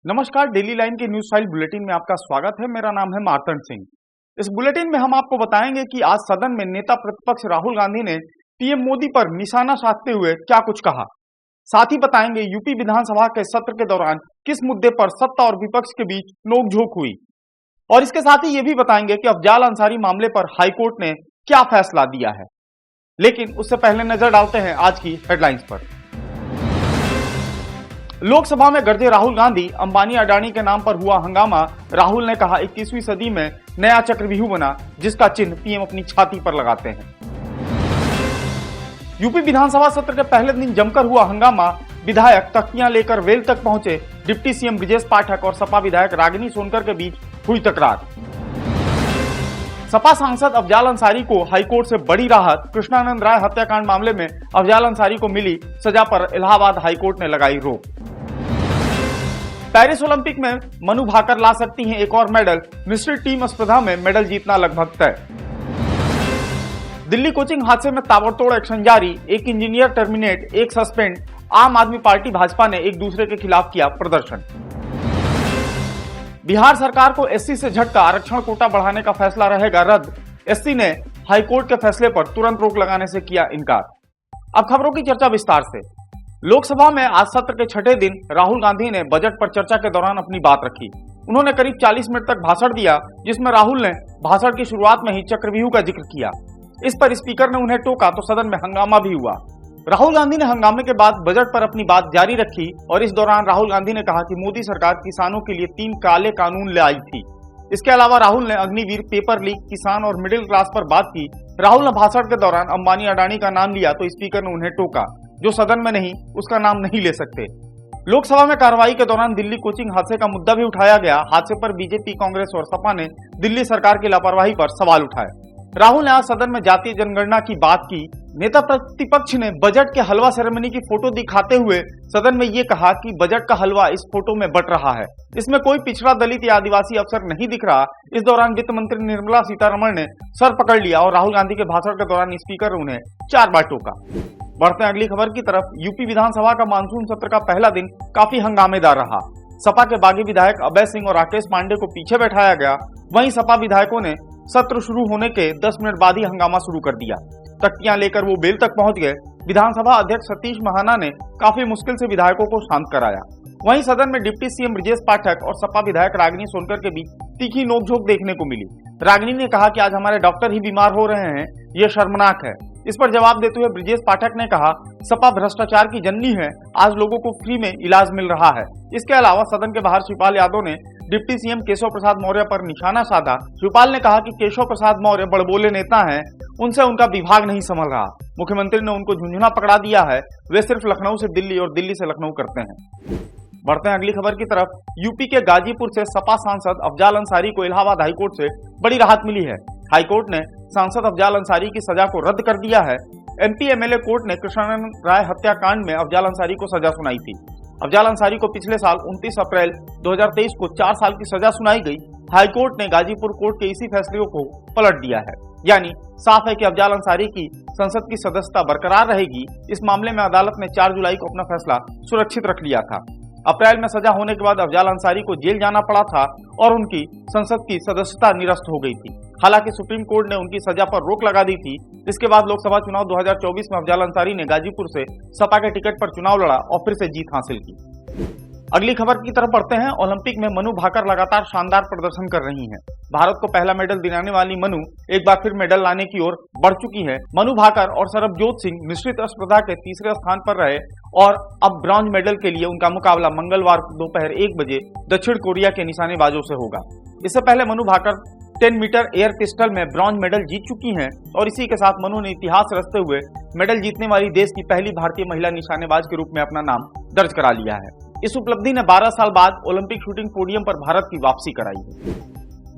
नमस्कार, daily line के news file bulletin में आपका स्वागत है। मेरा नाम है मार्तंड सिंह। इस बुलेटिन में हम आपको बताएंगे कि आज सदन में नेता प्रतिपक्ष राहुल गांधी ने पीएम मोदी पर निशाना साधते हुए क्या कुछ कहा। साथ ही बताएंगे यूपी विधानसभा के सत्र के दौरान किस मुद्दे पर सत्ता और विपक्ष के बीच नोकझोंक हुई, और इसके साथ ही ये भी बताएंगे कि अफजाल अंसारी मामले पर हाईकोर्ट ने क्या फैसला दिया है। लेकिन उससे पहले नजर डालते हैं आज की हेडलाइंस पर। लोकसभा में गरजे राहुल गांधी, अंबानी अडानी के नाम पर हुआ हंगामा। राहुल ने कहा 21वीं सदी में नया चक्रव्यूह बना जिसका चिन्ह पीएम अपनी छाती पर लगाते हैं। यूपी विधानसभा सत्र के पहले दिन जमकर हुआ हंगामा। विधायक तख्तियां लेकर वेल तक पहुंचे। डिप्टी सीएम ब्रजेश पाठक और सपा विधायक रागिनी सोनकर के बीच हुई तकरार। सपा सांसद अफजाल अंसारी को हाईकोर्ट से बड़ी राहत। कृष्णानंद राय हत्याकांड मामले में अफजाल अंसारी को मिली सजा पर इलाहाबाद हाईकोर्ट ने लगाई रोक। पेरिस ओलंपिक में मनु भाकर ला सकती हैं एक और मेडल। मिश्रित टीम स्पर्धा में मेडल जीतना लगभग तय। दिल्ली कोचिंग हादसे में ताबड़तोड़ एक्शन जारी। एक इंजीनियर टर्मिनेट, एक सस्पेंड। आम आदमी पार्टी भाजपा ने एक दूसरे के खिलाफ किया प्रदर्शन। बिहार सरकार को एससी से झटका, आरक्षण कोटा बढ़ाने का फैसला रहेगा रद्द। एससी ने हाईकोर्ट के फैसले पर तुरंत रोक लगाने से किया इनकार। अब खबरों की चर्चा विस्तार से। लोकसभा में आज सत्र के छठे दिन राहुल गांधी ने बजट पर चर्चा के दौरान अपनी बात रखी। उन्होंने करीब 40 मिनट तक भाषण दिया, जिसमें राहुल ने भाषण की शुरुआत में ही चक्रव्यूह का जिक्र किया। इस पर स्पीकर ने उन्हें टोका तो सदन में हंगामा भी हुआ। राहुल गांधी ने हंगामे के बाद बजट पर अपनी बात जारी रखी और इस दौरान राहुल गांधी ने कहा कि मोदी सरकार किसानों के लिए 3 काले कानून ले आई थी। इसके अलावा राहुल ने अग्निवीर, पेपर लीक, किसान और मिडिल क्लास पर बात की। राहुल ने भाषण के दौरान अंबानी अडानी का नाम लिया तो स्पीकर ने उन्हें टोका, जो सदन में नहीं उसका नाम नहीं ले सकते। लोकसभा में कार्रवाई के दौरान दिल्ली कोचिंग हादसे का मुद्दा भी उठाया गया। हादसे पर बीजेपी, कांग्रेस और सपा ने दिल्ली सरकार की लापरवाही पर सवाल उठाए। राहुल ने आज सदन में जातीय जनगणना की बात की। नेता प्रतिपक्ष ने बजट के हलवा सेरेमनी की फोटो दिखाते हुए सदन में ये कहा कि बजट का हलवा इस फोटो में बट रहा है, इसमें कोई पिछड़ा, दलित या आदिवासी अफसर नहीं दिख रहा। इस दौरान वित्त मंत्री निर्मला सीतारमण ने सर पकड़ लिया और राहुल गांधी के भाषण के दौरान स्पीकर ने उन्हें 4 बार टोका। बढ़ते हैं अगली खबर की तरफ। यूपी विधानसभा का मानसून सत्र का पहला दिन काफी हंगामेदार रहा। सपा के बागी विधायक अभय सिंह और राकेश पांडे को पीछे बैठाया गया। वहीं सपा विधायकों ने सत्र शुरू होने के 10 मिनट बाद ही हंगामा शुरू कर दिया। तख्तियां लेकर वो बेल तक पहुंच गए। विधानसभा अध्यक्ष सतीश महाना ने काफी मुश्किल से विधायकों को शांत कराया। वहीं सदन में डिप्टी सीएम ब्रजेश पाठक और सपा विधायक रागिनी सोनकर के बीच तीखी नोकझोंक देखने को मिली। रागिनी ने कहा कि आज हमारे डॉक्टर ही बीमार हो रहे हैं, ये शर्मनाक है। इस पर जवाब देते हुए ब्रजेश पाठक ने कहा, सपा भ्रष्टाचार की जननी है, आज लोगों को फ्री में इलाज मिल रहा है। इसके अलावा सदन के बाहर शिवपाल यादव ने डिप्टी सीएम केशव प्रसाद मौर्य पर निशाना साधा। शिवपाल ने कहा कि केशव प्रसाद मौर्य बड़बोले नेता हैं, उनसे उनका विभाग नहीं संभल रहा। मुख्यमंत्री ने उनको झुंझुना पकड़ा दिया है, वे सिर्फ लखनऊ से दिल्ली और दिल्ली से लखनऊ करते हैं। बढ़ते हैं अगली खबर की तरफ। यूपी के गाजीपुर से सपा सांसद अफजाल अंसारी को इलाहाबाद हाईकोर्ट से बड़ी राहत मिली है। हाईकोर्ट ने सांसद अफजाल अंसारी की सजा को रद्द कर दिया है। एमपी एमएलए कोर्ट ने कृष्णानंद राय हत्याकांड में अफजाल अंसारी को सजा सुनाई थी। अफजाल अंसारी को पिछले साल 29 अप्रैल 2023 को 4 साल की सजा सुनाई गई। हाईकोर्ट ने गाजीपुर कोर्ट के इसी फैसले को पलट दिया है। यानी साफ है कि अफजाल अंसारी की संसद की सदस्यता बरकरार रहेगी। इस मामले में अदालत ने 4 जुलाई को अपना फैसला सुरक्षित रख लिया था। अप्रैल में सजा होने के बाद अफजाल अंसारी को जेल जाना पड़ा था और उनकी संसद की सदस्यता निरस्त हो गई थी। हालांकि सुप्रीम कोर्ट ने उनकी सजा पर रोक लगा दी थी। इसके बाद लोकसभा चुनाव 2024 में अफजाल अंसारी ने गाजीपुर से सपा के टिकट पर चुनाव लड़ा और फिर से जीत हासिल की। अगली खबर की तरफ बढ़ते हैं। ओलंपिक में मनु भाकर लगातार शानदार प्रदर्शन कर रही हैं। भारत को पहला मेडल दिलाने वाली मनु एक बार फिर मेडल लाने की ओर बढ़ चुकी है। मनु भाकर और सरबजोत सिंह मिश्रित स्पर्धा के तीसरे स्थान पर रहे और अब ब्रॉन्ज मेडल के लिए उनका मुकाबला मंगलवार दोपहर 1 बजे दक्षिण कोरिया के निशानेबाजों से होगा। इससे पहले Manu Bhaker 10 metre air pistol में ब्रॉन्ज मेडल जीत चुकी हैं और इसी के साथ मनु ने इतिहास रचते हुए मेडल जीतने वाली देश की पहली भारतीय महिला निशानेबाज के रूप में अपना नाम दर्ज करा लिया है। इस उपलब्धि ने 12 साल बाद ओलंपिक शूटिंग पोडियम पर भारत की वापसी कराई है।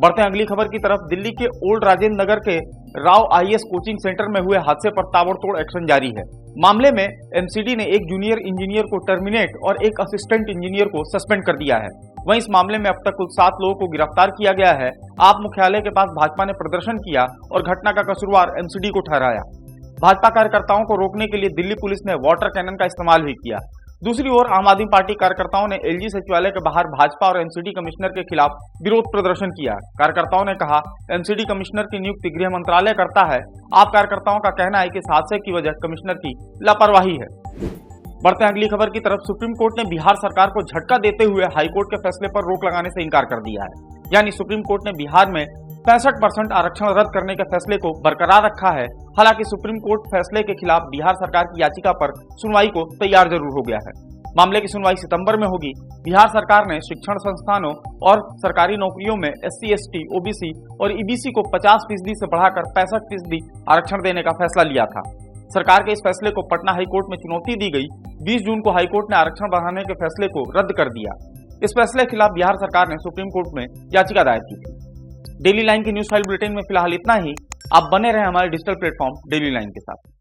बढ़ते हैं अगली खबर की तरफ। दिल्ली के ओल्ड राजेंद्र नगर के राव आईएएस कोचिंग सेंटर में हुए हादसे पर ताबड़तोड़ एक्शन जारी है। मामले में एमसीडी ने एक जूनियर इंजीनियर को टर्मिनेट और एक असिस्टेंट इंजीनियर को सस्पेंड कर दिया है। वहीं इस मामले में अब तक कुल 7 लोगों को गिरफ्तार किया गया है। आप मुख्यालय के पास भाजपा ने प्रदर्शन किया और घटना का कसूरवार एमसीडी को ठहराया। भाजपा कार्यकर्ताओं को रोकने के लिए दिल्ली पुलिस ने वाटर कैनन का इस्तेमाल भी किया। दूसरी ओर आम आदमी पार्टी कार्यकर्ताओं ने एलजी सचिवालय के बाहर भाजपा और एनसीडी कमिश्नर के खिलाफ विरोध प्रदर्शन किया। कार्यकर्ताओं ने कहा, एनसीडी कमिश्नर की नियुक्ति गृह मंत्रालय करता है। आप कार्यकर्ताओं का कहना है कि इस हादसे की वजह कमिश्नर की लापरवाही है। बढ़ते हैं अगली खबर की तरफ। सुप्रीम कोर्ट ने बिहार सरकार को झटका देते हुए हाईकोर्ट के फैसले पर रोक लगाने से इनकार कर दिया है। यानी सुप्रीम कोर्ट ने बिहार में 65% आरक्षण रद्द करने के फैसले को बरकरार रखा है। हालांकि सुप्रीम कोर्ट फैसले के खिलाफ बिहार सरकार की याचिका पर सुनवाई को तैयार जरूर हो गया है। मामले की सुनवाई सितंबर में होगी। बिहार सरकार ने शिक्षण संस्थानों और सरकारी नौकरियों में SC, ST, OBC और EBC को 50% से बढ़ाकर 65% आरक्षण देने का फैसला लिया था। सरकार के इस फैसले को पटना हाईकोर्ट में चुनौती दी गई। 20 जून को हाईकोर्ट ने आरक्षण बढ़ाने के फैसले को रद्द कर दिया। इस फैसले के खिलाफ बिहार सरकार ने सुप्रीम कोर्ट में याचिका दायर की थी। डेली लाइन की न्यूज फाइल बुलेटिन में फिलहाल इतना ही। आप बने रहे हमारे डिजिटल प्लेटफॉर्म डेली लाइन के साथ।